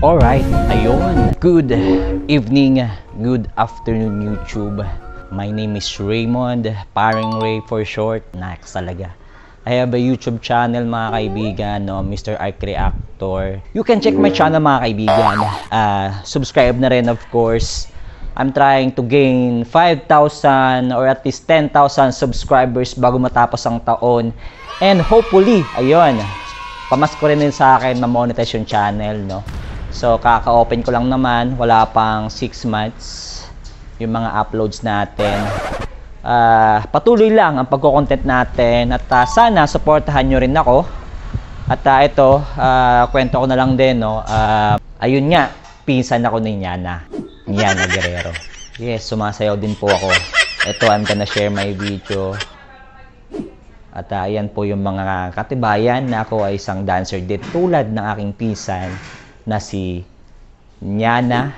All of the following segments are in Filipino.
Alright, ayun. Good evening, good afternoon YouTube. My name is Raymond, Paring Ray for short. Nice talaga. I have a YouTube channel mga kaibigan, no? Mr. Arc Reactor. You can check my channel mga kaibigan. Subscribe na rin of course. I'm trying to gain 5,000 or at least 10,000 subscribers bago matapos ang taon. And hopefully, ayun, pamasko rin sa akin ma-monetize yung channel, no? So, kaka-open ko lang naman, wala pang 6 months yung mga uploads natin. Patuloy lang ang pagko-content natin at sana supportahan nyo rin ako. At ito, kwento ko na lang din, no? Ayun nga, pinsan ako ni Yana Guerrero. Yes, sumasayaw din po ako. Ito, I'm gonna share my video. At ayan po yung mga katibayan na ako ay isang dancer din tulad ng aking pinsan na si Yana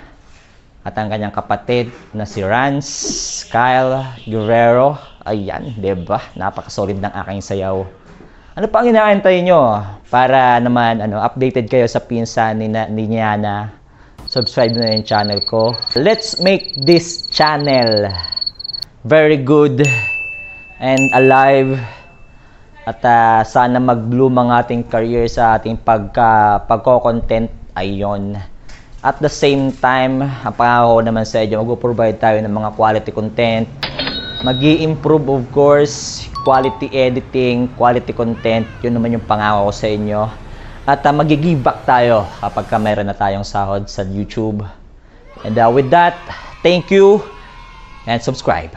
at ang kanyang kapatid na si Rance Kyle Guerrero. Ayan, diba? Napakasolid ng aking sayaw. Ano pa ang inaantay nyo? Para naman updated kayo sa pinsan ni Yana. Subscribe na yung channel ko. Let's make this channel very good and alive. At sana mag-bloom ang ating career sa ating pagko-content. Ayun. At the same time, ang pangako naman sa inyo, mag-provide tayo ng mga quality content. Mag-i-improve of course, quality editing, quality content. Yun naman yung pangako ko sa inyo. At mag-give back tayo kapag meron na tayong sahod sa YouTube. And with that, thank you and subscribe.